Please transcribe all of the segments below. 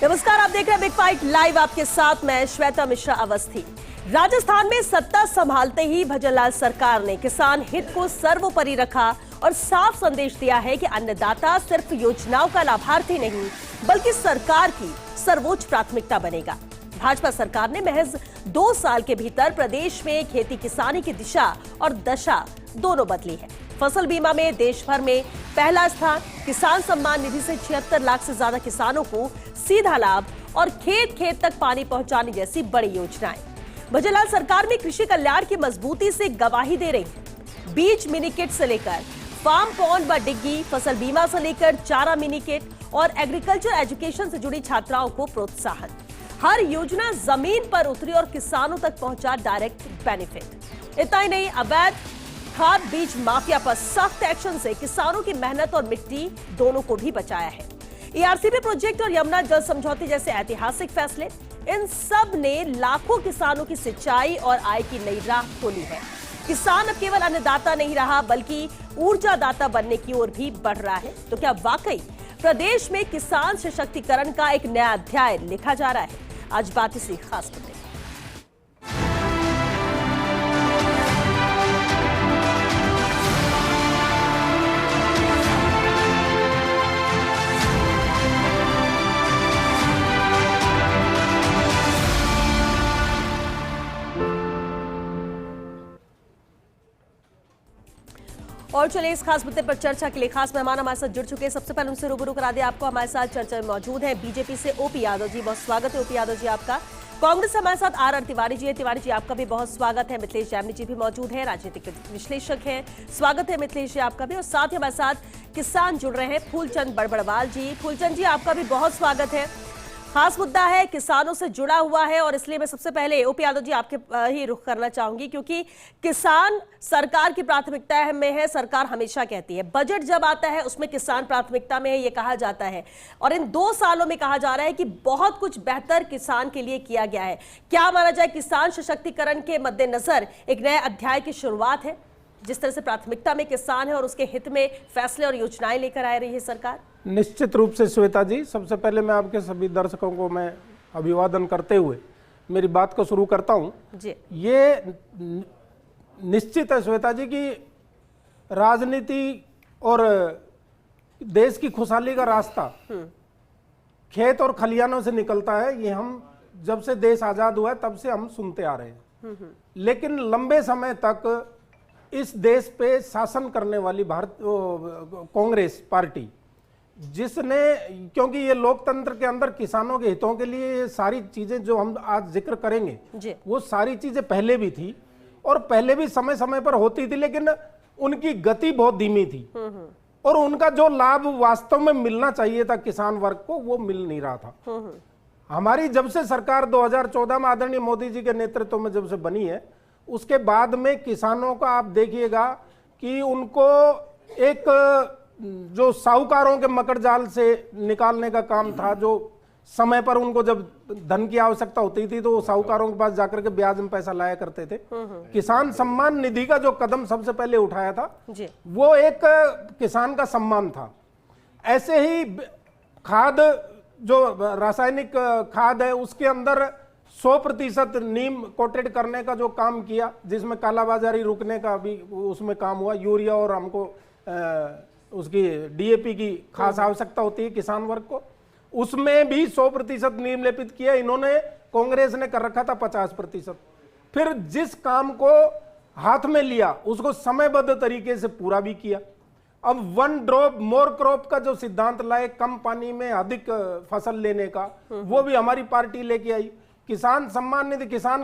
नमस्कार, आप देख रहे हैं बिग फाइट लाइव। आपके साथ मैं श्वेता मिश्रा अवस्थी। राजस्थान में सत्ता संभालते ही भजनलाल सरकार ने किसान हित को सर्वोपरि रखा और साफ संदेश दिया है कि अन्नदाता सिर्फ योजनाओं का लाभार्थी नहीं बल्कि सरकार की सर्वोच्च प्राथमिकता बनेगा। भाजपा सरकार ने महज 2 साल के भीतर प्रदेश में खेती किसानी की दिशा और दशा दोनों बदली है। फसल बीमा में देश भर में पहला स्थान, किसान सम्मान निधि से 76 लाख से ज्यादा किसानों को सीधा लाभ और खेत खेत तक पानी पहुंचाने जैसी बड़ी योजनाएं। भजनलाल सरकार में कृषि कल्याण की मजबूती से गवाही दे रही है। बीज मिनी किट से लेकर फार्म पॉन्ड व डिग्गी, फसल बीमा से लेकर चारा मिनी किट और एग्रीकल्चर एजुकेशन से जुड़ी छात्राओं को प्रोत्साहन, हर योजना जमीन पर उतरी और किसानों तक पहुंचा डायरेक्ट बेनिफिट। इतना ही नहीं, अवैध खाद बीज माफिया पर सख्त एक्शन से किसानों की मेहनत और मिट्टी दोनों को भी बचाया है। ईआरसीबी प्रोजेक्ट और यमुना जल समझौते जैसे ऐतिहासिक फैसले, इन सब ने लाखों किसानों की सिंचाई और आय की नई राह खोली है। किसान अब केवल अन्नदाता नहीं रहा बल्कि ऊर्जादाता बनने की ओर भी बढ़ रहा है। तो क्या वाकई प्रदेश में किसान सशक्तिकरण का एक नया अध्याय लिखा जा रहा है? आज बात इसी खास मुद्दे। और चलिए इस खास मुद्दे पर चर्चा के लिए खास मेहमान हमारे साथ जुड़ चुके हैं। सबसे पहले उनसे रूबरू करा दे आपको। हमारे साथ चर्चा में मौजूद हैं बीजेपी से ओपी यादव जी, बहुत स्वागत है ओपी यादव जी आपका। कांग्रेस से हमारे साथ आर तिवारी जी है, तिवारी जी आपका भी बहुत स्वागत है। मिथिलेश जामनी जी भी मौजूद है, राजनीतिक विश्लेषक हैं, स्वागत है मिथिलेश जी आपका भी। और साथ ही हमारे साथ किसान जुड़ रहे हैं, फूलचंद बड़बड़वाल जी। फूलचंद जी आपका भी बहुत स्वागत है। खास मुद्दा है, किसानों से जुड़ा हुआ है और इसलिए मैं सबसे पहले ओपी यादव जी आपके ही रुख करना चाहूंगी, क्योंकि किसान सरकार की प्राथमिकता में है। सरकार हमेशा कहती है, बजट जब आता है उसमें किसान प्राथमिकता में है, ये कहा जाता है। और इन 2 सालों में कहा जा रहा है कि बहुत कुछ बेहतर किसान के लिए किया गया है। क्या माना जाए, किसान सशक्तिकरण के मद्देनजर एक नए अध्याय की शुरुआत है? जिस तरह से प्राथमिकता में किसान है और उसके हित में फैसले और योजनाएं लेकर आ रही है सरकार। निश्चित रूप से श्वेता जी, सबसे पहले मैं आपके सभी दर्शकों को मैं अभिवादन करते हुए मेरी बात को शुरू करता हूं जी। ये निश्चित है श्वेता जी कि राजनीति और देश की खुशहाली का रास्ता खेत और खलियानों से निकलता है। ये हम जब से देश आजाद हुआ है तब से हम सुनते आ रहे हैं। लेकिन लंबे समय तक इस देश पे शासन करने वाली कांग्रेस पार्टी, जिसने, क्योंकि ये लोकतंत्र के अंदर किसानों के हितों के लिए ये सारी चीजें जो हम आज जिक्र करेंगे वो सारी चीजें पहले भी थी और पहले भी समय समय पर होती थी, लेकिन उनकी गति बहुत धीमी थी और उनका जो लाभ वास्तव में मिलना चाहिए था किसान वर्ग को वो मिल नहीं रहा था। हमारी जब से सरकार 2014 में आदरणीय मोदी जी के नेतृत्व में जब से बनी है, उसके बाद में किसानों का आप देखिएगा कि उनको एक जो साहूकारों के मकड़जाल से निकालने का काम था, जो समय पर उनको जब धन की आवश्यकता होती थी तो वो साहूकारों के पास जाकर के ब्याज में पैसा लाया करते थे। किसान सम्मान निधि का जो कदम सबसे पहले उठाया था वो एक किसान का सम्मान था। ऐसे ही खाद, जो रासायनिक खाद है उसके अंदर 100% नीम कोटेड करने का जो काम किया, जिसमें कालाबाजारी रुकने का भी उसमें काम हुआ। यूरिया और हमको उसकी डीएपी की खास आवश्यकता होती है किसान वर्ग को, उसमें भी 100% नीम लेपित किया। इन्होंने, कांग्रेस ने कर रखा था 50%। फिर जिस काम को हाथ में लिया उसको समयबद्ध तरीके से पूरा भी किया। अब 1 ड्रॉप मोर क्रॉप का जो सिद्धांत लाए, कम पानी में अधिक फसल लेने का, वो भी हमारी पार्टी लेके आई। किसान सम्मान निधि, किसान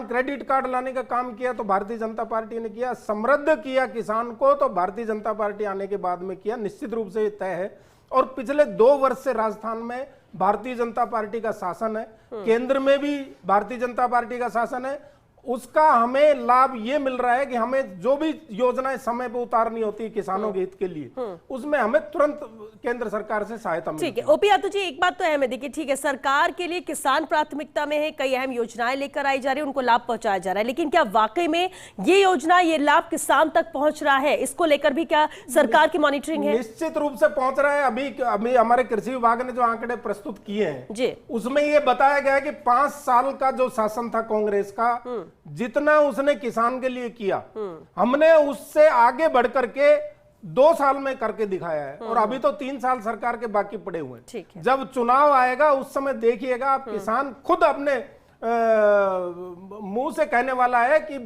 क्रेडिट कार्ड लाने का काम किया तो भारतीय जनता पार्टी ने किया। समृद्ध किया किसान को तो भारतीय जनता पार्टी आने के बाद में किया, निश्चित रूप से तय है। और पिछले 2 वर्ष से राजस्थान में भारतीय जनता पार्टी का शासन है, केंद्र में भी भारतीय जनता पार्टी का शासन है उसका हमें लाभ ये मिल रहा है कि हमें जो भी योजनाएं समय पे उतारनी होती है किसानों के हित के लिए, उसमें हमें तुरंत केंद्र सरकार से सहायता मिलती है। ठीक है ओपी यादव जी, एक बात तो अहम है, देखिए ठीक है, सरकार के लिए किसान प्राथमिकता में है, कई अहम योजनाएं लेकर आई जा रही है, उनको लाभ पहुंचाया जा रहा है, लेकिन क्या वाकई में ये योजना, ये लाभ किसान तक पहुंच रहा है? इसको लेकर भी क्या सरकार की मॉनिटरिंग है? निश्चित रूप से पहुंच रहा है। अभी हमारे कृषि विभाग ने जो आंकड़े प्रस्तुत किए हैं जी, उसमें ये बताया गया है कि 5 साल का जो शासन था कांग्रेस का, जितना उसने किसान के लिए किया, हमने उससे आगे बढ़ करके 2 साल में करके दिखाया है, और अभी तो 3 साल सरकार के बाकी पड़े हुए हैं। जब चुनाव आएगा उस समय देखिएगा आप, किसान खुद अपने मुंह से कहने वाला है कि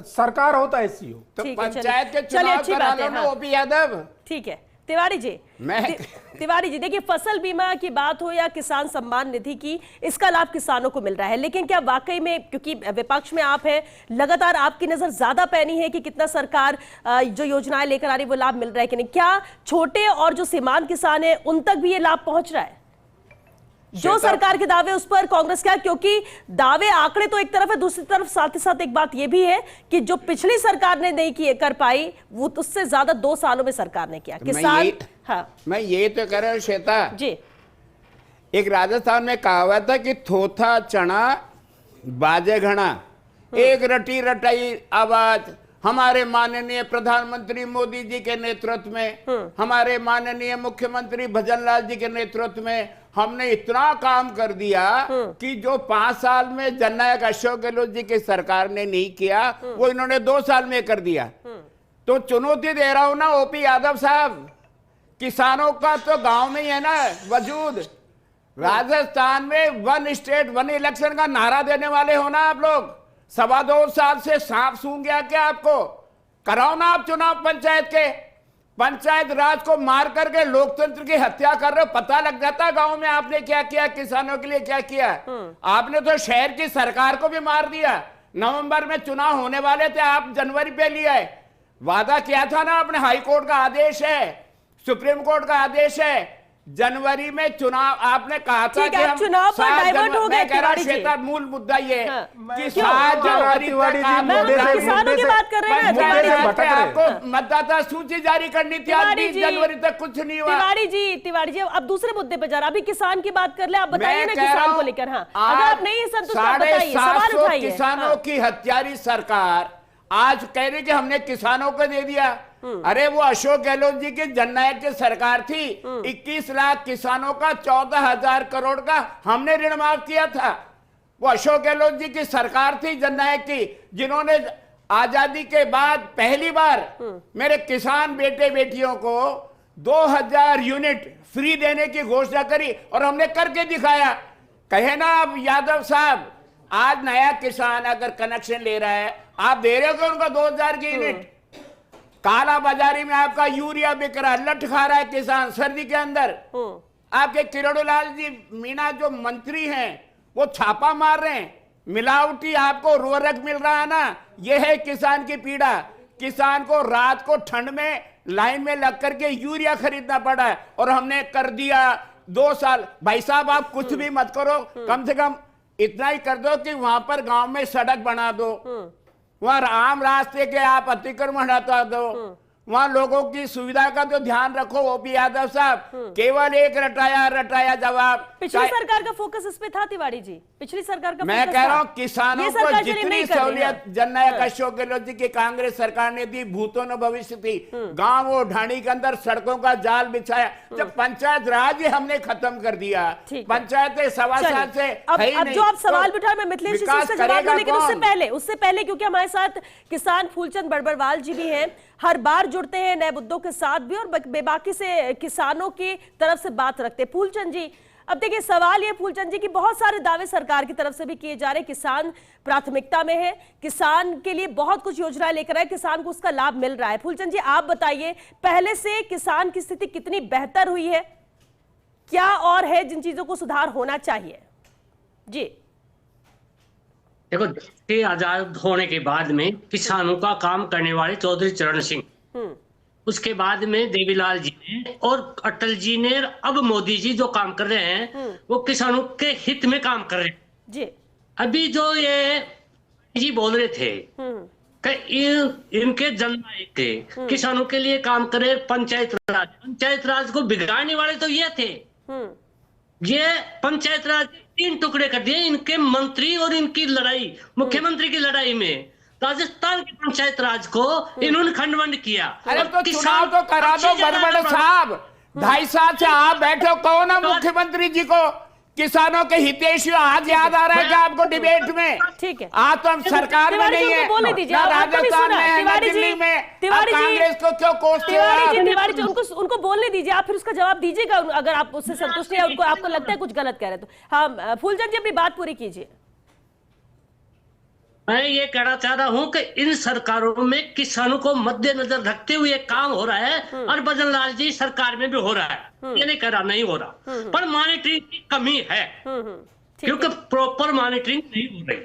सरकार होता ऐसी हो। तो पंचायत के चुनाव करा लो ना ओपी यादव। ठीक है तिवारी जी, तिवारी जी देखिए, फसल बीमा की बात हो या किसान सम्मान निधि की, इसका लाभ किसानों को मिल रहा है, लेकिन क्या वाकई में, क्योंकि विपक्ष में आप हैं, लगातार आपकी नजर ज्यादा पैनी है कि कितना सरकार जो योजनाएं लेकर आ रही है वो लाभ मिल रहा है कि नहीं? क्या छोटे और जो सीमांत किसान है उन तक भी ये लाभ पहुंच रहा है? जो सरकार के दावे उस पर कांग्रेस क्या, क्योंकि दावे आंकड़े तो एक तरफ है, दूसरी तरफ साथ ही साथ एक बात यह भी है कि जो पिछली सरकार ने नहीं कर पाई वो उससे ज्यादा 2 सालों में सरकार ने किया। किसान मैं ये तो कह रहा हूं श्वेता जी, एक राजस्थान में कहावत है कि थोथा चना बाजे घना, एक रटी रटाई आवाज। हमारे माननीय प्रधानमंत्री मोदी जी के नेतृत्व में, हमारे माननीय मुख्यमंत्री भजनलाल जी के नेतृत्व में हमने इतना काम कर दिया कि जो 5 साल में जननायक अशोक गहलोत जी की सरकार ने नहीं किया वो इन्होंने 2 साल में कर दिया। तो चुनौती दे रहा हूं ना ओपी यादव साहब, किसानों का तो गांव में ही है ना वजूद। राजस्थान में 1 स्टेट 1 इलेक्शन का नारा देने वाले हो ना आप लोग। 2.25 साल से सांप सूंघ गया क्या आपको? कराओ ना आप चुनाव पंचायत के। पंचायत राज को मार करके लोकतंत्र की हत्या कर रहे हो, पता लग जाता गांव में आपने क्या किया, किसानों के लिए क्या किया। आपने तो शहर की सरकार को भी मार दिया। नवंबर में चुनाव होने वाले थे, आप जनवरी पे लिए आए। वादा किया था ना आपने, हाई कोर्ट का आदेश है, सुप्रीम कोर्ट का आदेश है, जनवरी में चुनाव आपने कहा था कि हम चुनाव पर डाइवर्ट हो गए। तिवारी जी, मूल मुद्दा ये कि 7 जनवरी किसानों की बात कर रहे हैं। आपको मतदाता सूची जारी करनी थी, 20 जनवरी तक कुछ नहीं हुआ। तिवारी जी अब दूसरे मुद्दे पर जा रहा, अभी किसान की बात कर ले, आप बताइए ना किसान को लेकर। हाँ, अगर आप नहीं संतुष्ट बताइए, सवाल उठाइए। किसानों की हत्यारी सरकार आज कह रही कि हमने किसानों को दे दिया। अरे वो अशोक गहलोत जी की जननायक की सरकार थी, 21 लाख किसानों का 14,000 करोड़ का हमने ऋण माफ किया था। वो अशोक गहलोत जी की सरकार थी जननायक की, जिन्होंने आजादी के बाद पहली बार मेरे किसान बेटे बेटियों को 2000 यूनिट फ्री देने की घोषणा करी और हमने करके दिखाया। कहे ना अब यादव साहब, आज नया किसान अगर कनेक्शन ले रहा है, आप दे रहे हो क्या उनका 2000 की यूनिट? काला बाजारी में आपका यूरिया बिक रहा है, लट खा रहा है किसान सर्दी के अंदर। आपके किरोड़ीलाल जी मीणा जो मंत्री हैं वो छापा मार रहे हैं, मिलावटी आपको उर्वरक मिल रहा है ना। ये है किसान की पीड़ा। किसान को रात को ठंड में लाइन में लग करके यूरिया खरीदना पड़ा है और हमने कर दिया 2 साल। भाई साहब आप कुछ भी मत करो, कम से कम इतना ही कर दो कि वहां पर गांव में सड़क बना दो, वहां आम रास्ते के आप अतिक्रमण हटा दो, वहां लोगों की सुविधा का तो ध्यान रखो। ओपी यादव साहब केवल एक रटाया जवाब। पिछली सरकार का फोकस इस पे था तिवारी जी, पिछली सरकार का मैं कह रहा हूं किसानों को जितनी सहूलियत जननायक अशोक गहलोत जी की कांग्रेस सरकार ने दी, भूतों न भविष्य थी। गांव और ढाणी के अंदर सड़कों का जाल बिछाया। जब पंचायत राज ही हमने खत्म कर दिया, पंचायतें 2.25 साल से अब जो आप सवाल बिठा, मैं मिथिलेश से जवाब दूं, लेकिन उससे पहले क्योंकि हमारे साथ किसान फूलचंद बड़बड़वाल जी भी हैं, हर बार जुड़ते हैं नए मुद्दों के साथ भी और बेबाकी से किसानों की तरफ से बात रखते हैं। फूलचंद जी, अब देखिए सवाल ये फूलचंद जी की, बहुत सारे दावे सरकार की तरफ से भी किए जा रहे हैं, किसान प्राथमिकता में है, किसान के लिए बहुत कुछ योजनाएं लेकर आए, किसान को उसका लाभ मिल रहा है। फूलचंद जी आप बताइए, पहले से किसान की स्थिति कितनी बेहतर हुई है, क्या और है जिन चीजों को सुधार होना चाहिए? जी देखो, देश के आजाद होने के बाद में किसानों का काम करने वाले चौधरी चरण सिंह, उसके बाद में देवीलाल जी ने और अटल जी ने, अब मोदी जी जो काम कर रहे हैं वो किसानों के हित में काम कर रहे हैं। जी अभी जो ये जी बोल रहे थे कि इनके जननायक के किसानों के लिए काम करे, पंचायत राज को बिगाड़ने वाले तो ये थे। ये पंचायत राज 3 टुकड़े कर दिए इनके मंत्री और इनकी लड़ाई, मुख्यमंत्री की लड़ाई में राजस्थान के पंचायत राज को इन्होंने खंडवंड किया। अरे तो चुनाव तो करा दो बरबड़ साहब, 2.5 साल से आप बैठे हो, कहो ना मुख्यमंत्री जी को किसानों के हितैषी। आज याद आ रहा है क्या आपको डिबेट में? ठीक है, आज तो हम सरकार में नहीं है, ना राजस्थान में है, ना दिल्ली में। कांग्रेस को क्यों कोसते हो आप? तिवारी जी उनको बोलने दीजिए, आप फिर उसका जवाब दीजिएगा अगर आप उससे संतुष्ट हैं, उनको आपको लगता है कुछ गलत कह रहे तो। हाँ फूलचंद जी अपनी बात पूरी कीजिए। मैं ये कहना चाह रहा हूं कि इन सरकारों में किसानों को मद्देनजर रखते हुए काम हो रहा है और भजन लाल जी सरकार में भी हो रहा है। ये नहीं कह रहा नहीं हो रहा, पर मॉनिटरिंग की कमी है क्योंकि प्रॉपर मॉनिटरिंग नहीं हो रही।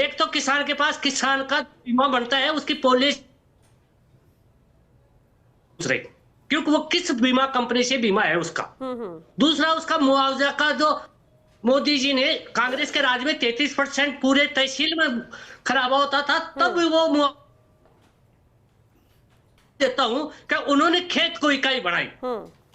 एक तो किसान के पास किसान का बीमा बनता है, उसकी पॉलिसी क्योंकि वो किस बीमा कंपनी से बीमा है उसका। दूसरा उसका मुआवजा का जो मोदी जी ने कांग्रेस के राज में 33% पूरे तहसील में खराबा होता था, तब वो देता हूं कि उन्होंने खेत को इकाई बढ़ाई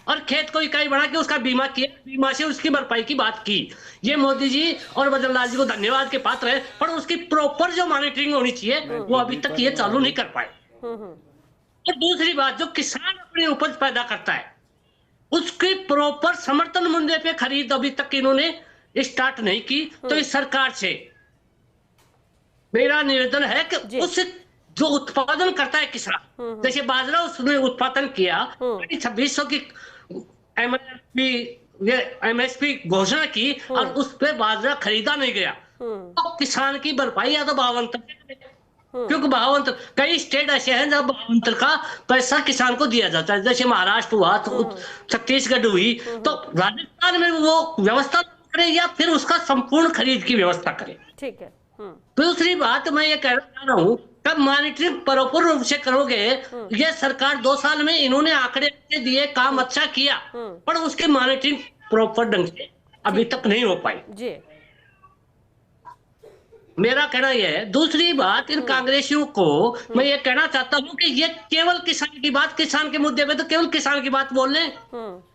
और खेत को इकाई बढ़ा के उसका बीमा किया, बीमा से उसकी भरपाई की बात की। ये मोदी जी और भजन लाल जी को धन्यवाद के पात्र है, पर उसकी प्रॉपर जो मॉनिटरिंग होनी चाहिए वो अभी तक ये चालू नहीं कर पाए। और दूसरी बात, जो किसान अपनी उपज पैदा करता है उसके प्रॉपर समर्थन मूल्य पे खरीद अभी तक इन्होंने स्टार्ट नहीं की। तो इस सरकार से मेरा निवेदन है कि उस जो उत्पादन करता है किसान, जैसे बाजरा उसने उत्पादन किया, 2600 की एमएसपी घोषणा की और उस पर बाजरा खरीदा नहीं गया, तो किसान की भरपाई या तो भावांतर, क्योंकि भावांतर कई स्टेट ऐसे हैं जब भावांतर का पैसा किसान को दिया जाता है, जैसे महाराष्ट्र हुआ, तो छत्तीसगढ़ हुई, तो राजस्थान में वो व्यवस्था करे या फिर उसका संपूर्ण खरीद की व्यवस्था करे। ठीक है। दूसरी बात मैं ये कहना चाह रहा हूँ, कब मॉनिटरिंग प्रॉपर रूप से करोगे? ये सरकार 2 साल में इन्होंने आंकड़े दिए, काम अच्छा किया, पर उसकी मॉनिटरिंग प्रॉपर ढंग से अभी तक नहीं हो पाई जी। मेरा कहना यह है। दूसरी बात, इन कांग्रेसियों को मैं ये कहना चाहता हूँ कि ये केवल किसान की बात, किसान के मुद्दे पे तो केवल किसान की बात बोल रहे हैं,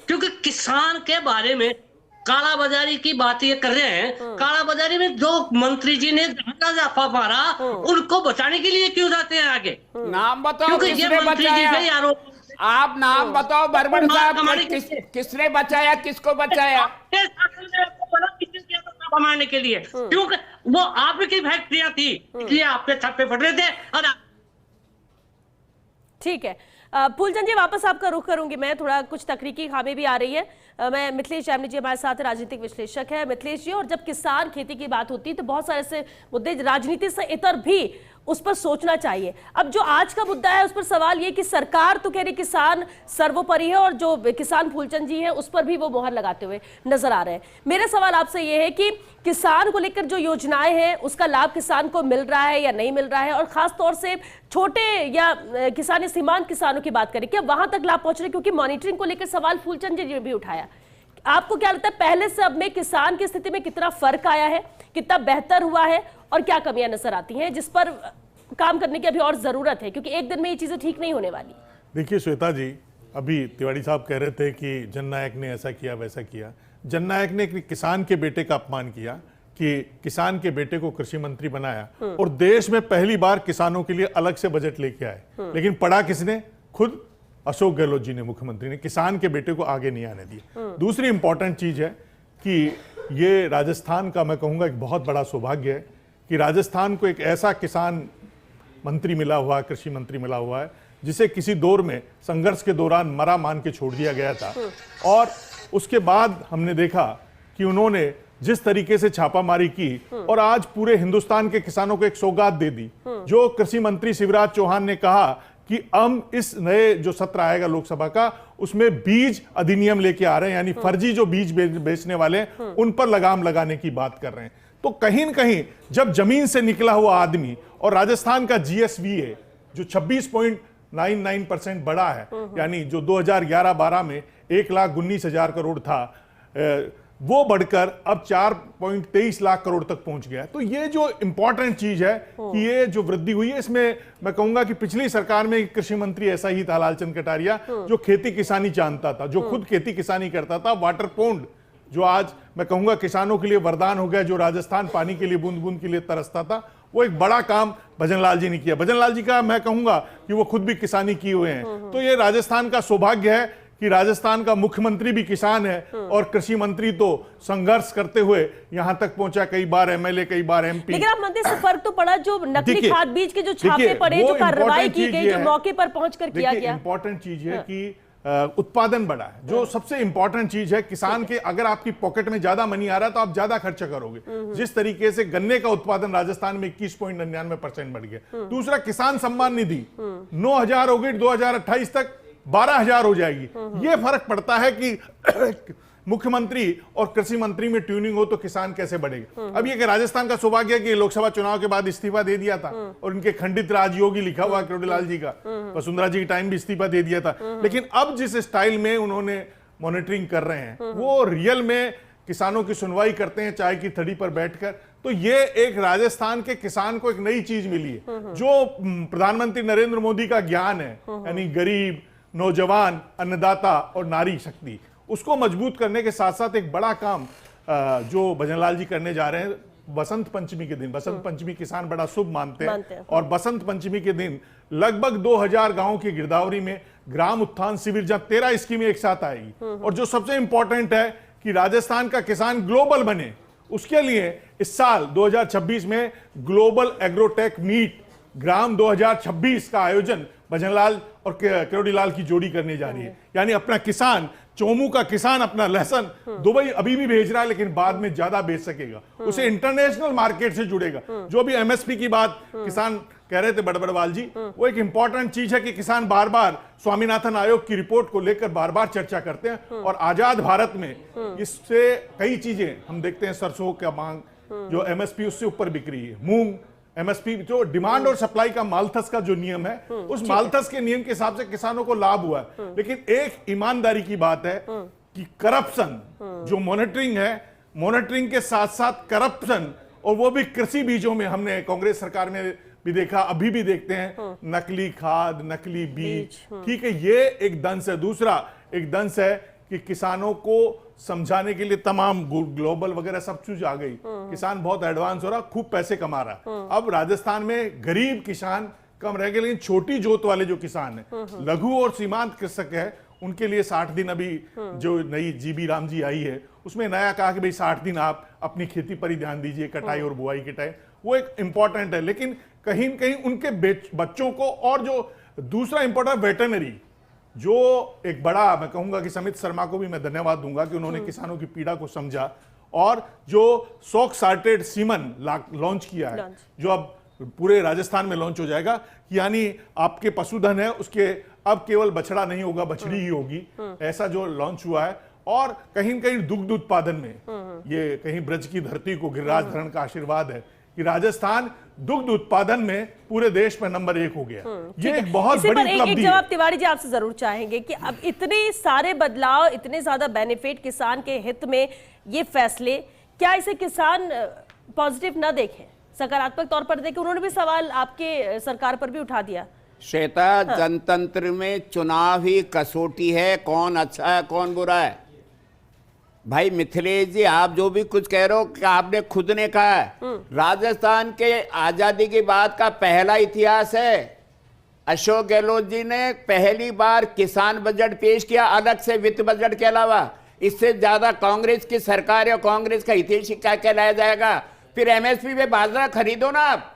क्योंकि किसान के बारे में काला बाजारी की बात ये कर रहे हैं। काला बाजारी में जो मंत्री जी ने जाफा मारा, उनको बचाने के लिए क्यों जाते हैं आगे? नाम बताओ किसने बचाया? आप नाम बताओ बरबड़ साहब, किसने बचाया, किसको बचाया? बनाने के लिए, क्योंकि वो आपकी फैक्ट्रियां थी, इसलिए आपके छापे पड़ रहे थे। और ठीक है, फूलचंद जी वापस आपका रुख करूंगी मैं, थोड़ा कुछ तकनीकी खामी भी आ रही है। मैं मिथिलेश जामनी जी हमारे साथ राजनीतिक विश्लेषक है। मिथिलेश जी, और जब किसान खेती की बात होती है तो बहुत सारे ऐसे मुद्दे राजनीति से इतर भी उस पर सोचना चाहिए। अब जो आज का मुद्दा है उस पर सवाल ये कि सरकार तो कह रही किसान सर्वोपरि है और जो किसान फूलचंद जी हैं उस पर भी वो मोहर लगाते हुए नजर आ रहे हैं। मेरा सवाल आपसे ये है कि किसान को लेकर जो योजनाएं हैं उसका लाभ किसान को मिल रहा है या नहीं मिल रहा है, और खास तौर से छोटे या किसान सीमांत किसानों की बात करें, क्या वहां तक लाभ पहुंच रहे? क्योंकि मॉनिटरिंग को लेकर सवाल फूलचंद जी ने भी उठाया। आपको क्या लगता है पहले से अब में किसान की स्थिति में कितना फर्क आया है, कितना बेहतर हुआ है, और क्या कमियां नजर आती हैं जिस पर काम करने की अभी और जरूरत है, क्योंकि एक दिन में ये चीजें ठीक नहीं होने वाली? देखिए श्वेता जी, अभी तिवारी साहब कह रहे थे कि जननायक ने ऐसा किया वैसा किया। जननायक ने किसान के बेटे का अपमान किया कि किसान के बेटे को कृषि मंत्री बनाया और देश में पहली बार किसानों के लिए अलग से बजट लेके आए, लेकिन पढ़ा किसने? खुद अशोक गहलोत जी ने, मुख्यमंत्री ने किसान के बेटे को आगे नहीं आने दिया। दूसरी इंपॉर्टेंट चीज है कि ये राजस्थान का मैं कहूंगा एक बहुत बड़ा सौभाग्य है कि राजस्थान को एक ऐसा किसान मंत्री मिला हुआ है, कृषि मंत्री मिला हुआ है, जिसे किसी दौर में संघर्ष के दौरान मरा मान के छोड़ दिया गया था, और उसके बाद हमने देखा कि उन्होंने जिस तरीके से छापामारी की और आज पूरे हिंदुस्तान के किसानों को एक सौगात दे दी। जो कृषि मंत्री शिवराज चौहान ने कहा कि हम इस नए जो सत्र आएगा लोकसभा का, उसमें बीज अधिनियम लेके आ रहे हैं, यानी फर्जी जो बीज बेचने वाले हैं उन पर लगाम लगाने की बात कर रहे हैं। तो कहीं न कहीं जब जमीन से निकला हुआ आदमी, और राजस्थान का GSVA जो 26.99% बढ़ा है, यानी जो 2011-12 में 1,19,000 करोड़ था, वो बढ़कर अब 4.23 लाख करोड़ तक पहुंच गया है। तो ये जो इंपॉर्टेंट चीज है कि ये जो वृद्धि हुई है, इसमें मैं कहूंगा कि पिछली सरकार में कृषि मंत्री ऐसा ही था, लालचंद कटारिया, जो खेती किसानी जानता था, जो खुद खेती किसानी करता था। वाटर पौंड जो आज मैं कहूंगा किसानों के लिए वरदान हो गया, जो राजस्थान पानी के लिए बूंद बूंद के लिए तरसता था, वो एक बड़ा काम भजनलाल जी ने किया। भजनलाल जी का मैं कहूंगा कि वो खुद भी किसानी किए हुए हैं। तो ये राजस्थान का सौभाग्य है कि राजस्थान का मुख्यमंत्री भी किसान है और कृषि मंत्री तो संघर्ष करते हुए यहां तक पहुंचा, कई बार एमएलए, कई बार एमपी। लेकिन आप मंत्री से फर्क तो पड़ा, जो नकली खाद बीज के जो छापे पड़े, जो कार्रवाई की गई, जो मौके पर पहुंचकर किया गया। इंपॉर्टेंट चीज है कि उत्पादन बढ़ा है। जो सबसे इंपॉर्टेंट चीज है, किसान के अगर आपकी पॉकेट में ज्यादा मनी आ रहा है तो आप ज्यादा खर्चा करोगे। जिस तरीके से गन्ने का उत्पादन राजस्थान में 21.99% बढ़ गया। दूसरा, किसान सम्मान निधि 9,000 हो गई, 2028 तक 12,000 हो जाएगी। ये फर्क पड़ता है कि मुख्यमंत्री और कृषि मंत्री में ट्यूनिंग हो तो किसान कैसे बढ़ेगा। अब ये कि राजस्थान का सौभाग्य है कि लोकसभा चुनाव के बाद इस्तीफा दे दिया था और इनके खंडित राजयोगी लिखा हुआ करोड़ीलाल जी का, वसुंधरा जी के टाइम भी इस्तीफा दे दिया था। लेकिन अब जिस स्टाइल में उन्होंने मॉनिटरिंग कर रहे हैं, वो रियल में किसानों की सुनवाई करते हैं चाय की थड़ी पर बैठकर। तो ये एक राजस्थान के किसान को एक नई चीज मिली है, जो प्रधानमंत्री नरेंद्र मोदी का ज्ञान है, यानी गरीब, नौजवान, अन्नदाता और नारी शक्ति, उसको मजबूत करने के साथ साथ एक बड़ा काम जो भजनलाल जी करने जा रहे हैं बसंत पंचमी के दिन। बसंत पंचमी किसान बड़ा शुभ मानते हैं और बसंत पंचमी के दिन लगभग 2000 गांवों की गिरदावरी में ग्राम उत्थान शिविर, जब 13 स्कीमें एक साथ आएगी। और जो सबसे इंपॉर्टेंट है कि राजस्थान का किसान ग्लोबल बने, उसके लिए इस साल 2026 में ग्लोबल एग्रोटेक मीट ग्राम 2026 का आयोजन भजनलाल और करोड़ीलाल की जोड़ी करने जा रही है। यानी अपना किसान, चोमू का किसान अपना लहसुन दुबई अभी भी भेज रहा है, लेकिन बाद में ज्यादा बेच सकेगा, उसे इंटरनेशनल मार्केट से जुड़ेगा। जो भी एमएसपी की बात किसान कह रहे थे बड़बड़वाल जी, वो एक इंपॉर्टेंट चीज है कि किसान बार बार स्वामीनाथन आयोग की रिपोर्ट को लेकर बार बार चर्चा करते हैं। और आजाद भारत में इससे कई चीजें हम देखते हैं, सरसों का मांग जो एमएसपी उससे ऊपर बिक रही है, मूंग एमएसपी, जो डिमांड और सप्लाई का मालथस का जो नियम है, उस मालथस के नियम के हिसाब से किसानों को लाभ हुआ है। लेकिन एक ईमानदारी की बात है कि करप्शन, जो मॉनिटरिंग है, मॉनिटरिंग के साथ साथ करप्शन, और वो भी कृषि बीजों में हमने कांग्रेस सरकार में भी देखा, अभी भी देखते हैं, नकली खाद, नकली बीज। ठीक है, ये एक दंश है। दूसरा एक दंश है कि किसानों को समझाने के लिए तमाम ग्लोबल वगैरह सब चीज आ गई, किसान बहुत एडवांस हो रहा, खूब पैसे कमा रहा। अब राजस्थान में गरीब किसान कम रह गए, लेकिन छोटी जोत वाले जो किसान है, लघु और सीमांत कृषक है, उनके लिए 60 दिन अभी जो नई जीबी राम जी आई है, उसमें नया कहा कि भाई 60 दिन आप अपनी खेती पर ही ध्यान दीजिए, कटाई और बुआई के टाइम, वो एक इंपॉर्टेंट है। लेकिन कहीं न कहीं उनके बच्चों को, और जो दूसरा इंपॉर्टेंट वेटरनरी, जो एक बड़ा, मैं कहूंगा कि समित शर्मा को भी मैं धन्यवाद दूंगा कि उन्होंने किसानों की पीड़ा को समझा, और जो सॉक सार्टेड सीमन लॉन्च किया है, जो अब पूरे राजस्थान में लॉन्च हो जाएगा, यानी आपके पशुधन है उसके अब केवल बछड़ा नहीं होगा, बछड़ी ही होगी, ऐसा जो लॉन्च हुआ है। और कहीं न कहीं दुग्ध उत्पादन में ये कहीं ब्रज की धरती को गिरिराज धरण का आशीर्वाद है कि राजस्थान दुग्ध उत्पादन में पूरे देश में नंबर 1 हो गया। ये एक बहुत बड़ी उपलब्धि है। एक जवाब तिवारी जी आपसे जरूर चाहेंगे कि अब इतने सारे बदलाव, इतने ज्यादा बेनिफिट किसान के हित में ये फैसले, क्या इसे किसान पॉजिटिव न देखें, सकारात्मक तौर पर देखें? उन्होंने भी सवाल आपके सरकार पर भी उठा दिया। श्वेता, जनतंत्र में चुनाव ही कसौटी है, कौन अच्छा है कौन बुरा है। भाई मिथिलेश जी, आप जो भी कुछ कह रहे हो कि आपने खुद ने कहा है, राजस्थान के आजादी के बाद का पहला इतिहास है, अशोक गहलोत जी ने पहली बार किसान बजट पेश किया, अलग से वित्त बजट के अलावा। इससे ज्यादा कांग्रेस की सरकार या कांग्रेस का हितैषी क्या कहलाया जाएगा। फिर एमएसपी पे बाजरा खरीदो ना, आप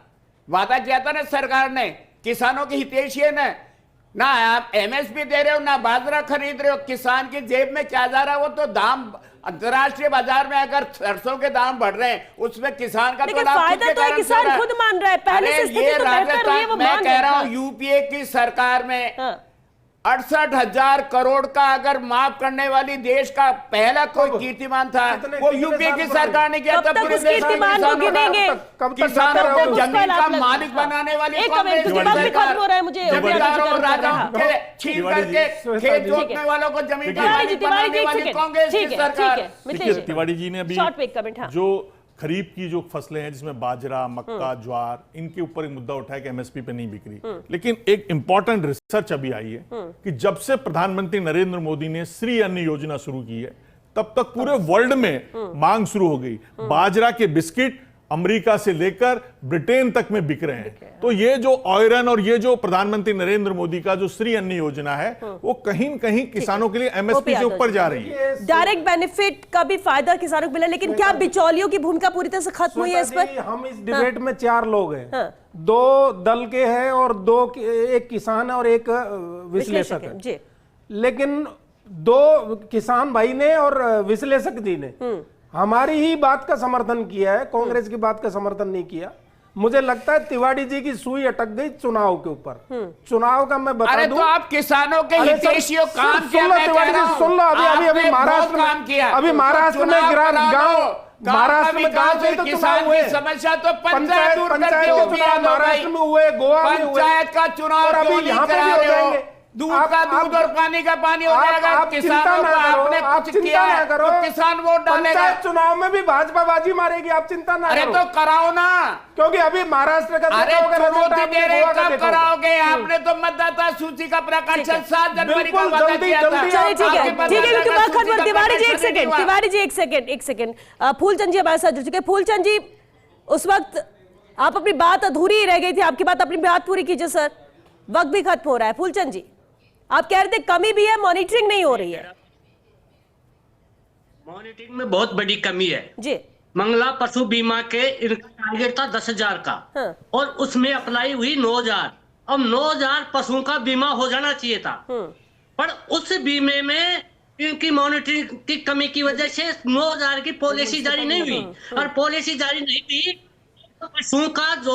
वादा किया था ना सरकार ने, किसानों की हितैषी है ना आप एमएसपी दे रहे हो ना बाजरा खरीद रहे हो। किसान की जेब में क्या जा रहा है, वो तो दाम अंतर्राष्ट्रीय बाजार में अगर सरसों के दाम बढ़ रहे हैं, उसमें किसान का तो फायदा तो किसान खुद मान रहा है। पहले से स्थिति तो बेहतर हुई है, वो मैं कह रहा हूं यूपीए की सरकार में 68,000 करोड़ का अगर माफ करने वाली देश का पहला कोई कीर्तिमान था, वो यूपीए की सरकार ने किया। कब तक उस कीर्तिमान को गिनेंगे? किसानों को जमीन का मालिक बनाने वाली कांग्रेस की सरकार, जमींदारों और राजाओं के छीन करके खेत जोतने वालों को जमीन का मालिक बनाने वाली कांग्रेस की सरकार। देखिए तिवारी जी ने अभी कमेंट जो खरीफ की जो फसलें हैं जिसमें बाजरा, मक्का, ज्वार, इनके ऊपर एक मुद्दा उठाया कि एमएसपी पे नहीं बिक रही, लेकिन एक इंपॉर्टेंट रिसर्च अभी आई है कि जब से प्रधानमंत्री नरेंद्र मोदी ने श्री अन्न योजना शुरू की है तब तक पूरे वर्ल्ड में मांग शुरू हो गई। बाजरा के बिस्किट अमेरिका से लेकर ब्रिटेन तक में बिक रहे हैं। तो ये जो ऑयरन और ये जो प्रधानमंत्री नरेंद्र मोदी का जो श्री अन्न योजना है वो कहीं न कहीं किसानों के लिए एमएसपी से ऊपर जा रही है। डायरेक्ट बेनिफिट का भी फायदा किसानों को मिला, लेकिन क्या बिचौलियों की भूमिका पूरी तरह से खत्म हुई है इस पर? हम इस डिबेट में 4 लोग हैं, 2 दल के हैं और 2 एक किसान है और एक विश्लेषक है। लेकिन 2 किसान भाई ने और विश्लेषक जी ने हमारी ही बात का समर्थन किया है, कांग्रेस की बात का समर्थन नहीं किया। मुझे लगता है तिवारी जी की सुई अटक गई चुनाव के ऊपर। चुनाव का मैं बता दूं, तो आप किसानों के हितैषियों काम किया, मैं कह रहा हूं। सुन लो, अभी महाराष्ट्र में काम किया, अभी महाराष्ट्र में गांव, महाराष्ट्र में गांव से तो किसान की समस्या तो पंचायत दूर करके हो गया। महाराष्ट्र में हुए, गोवा में हुए, पंचायत का चुनाव अभी यहाँ पे भी हो जाएंगे। दूध का दूध और पानी का पानी हो जाएगा। किसानों को आपने कुछ किया है तो किसान वोट डालेगा। चुनाव में भी भाजपा बाजी मारेगी, आप चिंता ना करो। अरे तो कराओ ना, क्योंकि अभी महाराष्ट्र का चुनौती दे रहे, कब कराओगे? आपने तो मतदाता सूची का प्रकाशन 7 जनवरी को वादा किया था। ठीक है, तिवारी जी एक सेकंड, फूलचंद जी हमारे साथ जुड़ चुके। फूलचंद जी, उस वक्त आप अपनी बात अधूरी रह गई थी, आपकी बात अपनी बात पूरी कीजिए सर, वक्त भी खत्म हो रहा है। फूलचंद जी, आप कह रहे थे कमी भी है, मॉनिटरिंग नहीं हो रही है। मॉनिटरिंग में बहुत बड़ी कमी है जी। मंगला पशु बीमा के इनका टारगेट था 10,000 का, और उसमें अप्लाई हुई 9,000। अब 9,000 पशुओं का बीमा हो जाना चाहिए था, पर उस बीमे में इनकी मॉनिटरिंग की कमी की वजह से 9,000 की पॉलिसी जारी नहीं हुई, और पॉलिसी जारी नहीं हुई पशुओं का जो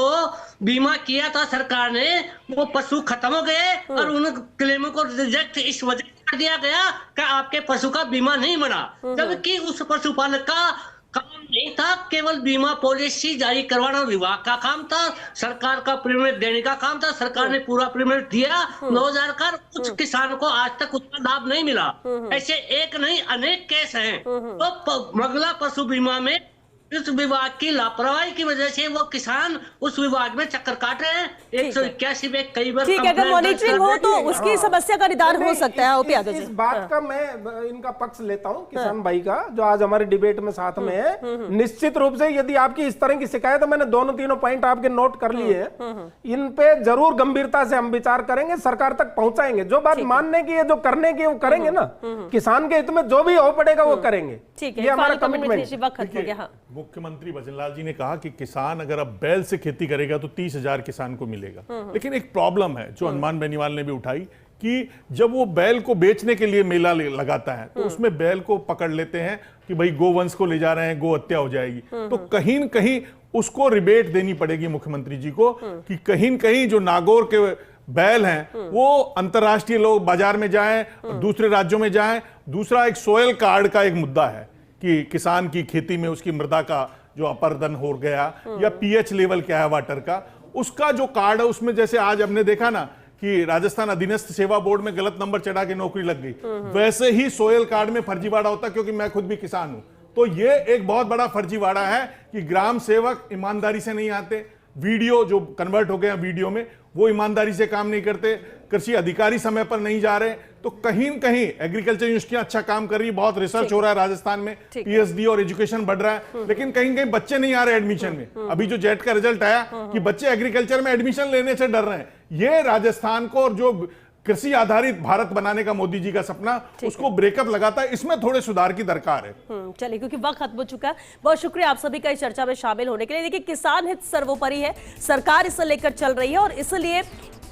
बीमा किया था सरकार ने, वो पशु खत्म हो गए और उन क्लेमों को रिजेक्ट इस वजह कर दिया गया कि आपके पशु का बीमा नहीं बना, जबकि उस पशुपालक का काम नहीं था, केवल बीमा पॉलिसी जारी करवाना विभाग का काम था, सरकार का प्रीमियम देने का काम था। सरकार ने पूरा प्रीमियम दिया 9,000 का, कुछ किसानों को आज तक उसका लाभ नहीं मिला। ऐसे एक नहीं अनेक केस हैं। तो मंगला पशु बीमा में इस विभाग की लापरवाही की वजह से वो किसान उस विभाग में चक्कर काट रहे हैं। 181 में कई बार ठीक है, अगर मॉनिटरिंग हो तो उसकी समस्या का निदान हो सकता है। इस बात का मैं इनका पक्ष लेता हूं, किसान भाई का, जो आज हमारे डिबेट में साथ में है। निश्चित रूप से यदि आपकी इस तरह की शिकायत है, मैंने 2-3 पॉइंट आपके नोट कर लिए हैं, इन पे जरूर गंभीरता से हम विचार करेंगे, सरकार तक पहुंचाएंगे। जो बात मानने की है, जो करने की, वो करेंगे ना। किसान के हित में जो भी हो पड़ेगा वो करेंगे, ये हमारा कमिटमेंट। मुख्यमंत्री भजनलाल जी ने कहा कि किसान अगर अब बैल से खेती करेगा तो 30,000 किसान को मिलेगा, लेकिन एक प्रॉब्लम है जो हनुमान बेनीवाल ने भी उठाई कि जब वो बैल को बेचने के लिए मेला लगाता है तो उसमें बैल को पकड़ लेते हैं कि भाई गोवंश को ले जा रहे हैं, गो हत्या हो जाएगी। तो कहीं न कहीं उसको रिबेट देनी पड़ेगी मुख्यमंत्री जी को कि कहीं न कहीं जो नागौर के बैल हैं वो अंतरराष्ट्रीय लोग बाजार में जाएं, दूसरे राज्यों में जाएं। दूसरा एक सोयल कार्ड का एक मुद्दा है कि किसान की खेती में उसकी मृदा का जो अपरदन हो गया या पीएच लेवल क्या है वाटर का, उसका जो कार्ड है उसमें जैसे आज हमने देखा ना कि राजस्थान अधीनस्थ सेवा बोर्ड में गलत नंबर चढ़ा के नौकरी लग गई, वैसे ही सोयल कार्ड में फर्जीवाड़ा होता, क्योंकि मैं खुद भी किसान हूं। तो ये एक बहुत बड़ा फर्जीवाड़ा है कि ग्राम सेवक ईमानदारी से नहीं आते, वीडियो जो कन्वर्ट हो गया वीडियो में वो ईमानदारी से काम नहीं करते, कृषि अधिकारी समय पर नहीं जा रहे। तो कहीं न कहीं एग्रीकल्चर यूनिवर्सिटी अच्छा काम कर रही है, बहुत रिसर्च हो रहा है राजस्थान में, पीएचडी और एजुकेशन बढ़ रहा है, लेकिन कहीं कहीं बच्चे नहीं आ रहे एडमिशन में। अभी जो जेट का रिजल्ट आया कि बच्चे एग्रीकल्चर में एडमिशन लेने से डर रहे हैं। ये राजस्थान को और जो कृषि आधारित भारत बनाने का मोदी जी का सपना, उसको ब्रेकअप लगाता है। इसमें थोड़े सुधार की दरकार है। चलिए, क्योंकि वक्त खत्म हो चुका है। बहुत शुक्रिया आप सभी का इस चर्चा में शामिल होने के लिए। देखिए, किसान हित सर्वोपरि है, सरकार इसे लेकर चल रही है और इसलिए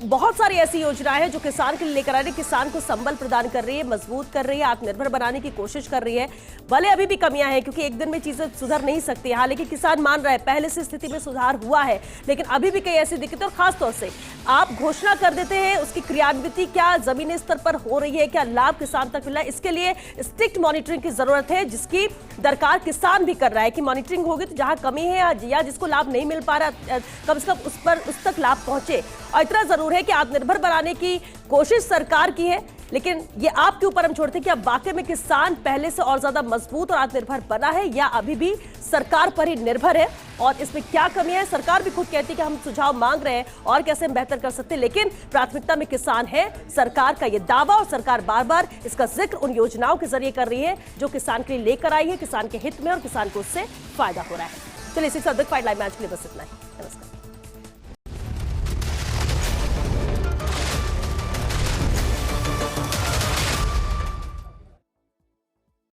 बहुत सारी ऐसी योजनाएं हैं जो किसान के लिए लेकर आ रही है, किसान को संबल प्रदान कर रही है, मजबूत कर रही है, आत्मनिर्भर बनाने की कोशिश कर रही है। भले अभी भी कमियां हैं क्योंकि एक दिन में चीजें सुधर नहीं सकती, हालांकि किसान मान रहा है पहले से स्थिति में सुधार हुआ है, लेकिन अभी भी कई ऐसी दिक्कतें, और खासतौर से आप घोषणा कर देते हैं, उसकी क्रियान्विति क्या जमीनी स्तर पर हो रही है, क्या लाभ किसान तक मिला है, इसके लिए स्ट्रिक्ट मॉनिटरिंग की जरूरत है, जिसकी दरकार किसान भी कर रहा है कि मॉनिटरिंग होगी तो जहां कमी है या जिसको लाभ नहीं मिल पा रहा कम से कम उस तक लाभ पहुंचे। और इतना जरूर है कि आत्मनिर्भर बनाने की कोशिश सरकार की है, लेकिन ये आपके ऊपर हम छोड़ते हैं कि अब वाकई में किसान पहले से और ज्यादा मजबूत और आत्मनिर्भर बना है या अभी भी सरकार पर ही निर्भर है, और इसमें क्या कमी है। सरकार भी खुद कहती है कि हम सुझाव मांग रहे हैं और कैसे हम बेहतर कर सकते हैं, लेकिन प्राथमिकता में किसान है, सरकार का ये दावा, और सरकार बार बार इसका जिक्र उन योजनाओं के जरिए कर रही है जो किसान के लिए लेकर आई है, किसान के हित में, और किसान को उससे फायदा हो रहा है। चलिए इसी साथ बिग फाइट लाइव मैच के लिए बस इतना ही। नमस्कार।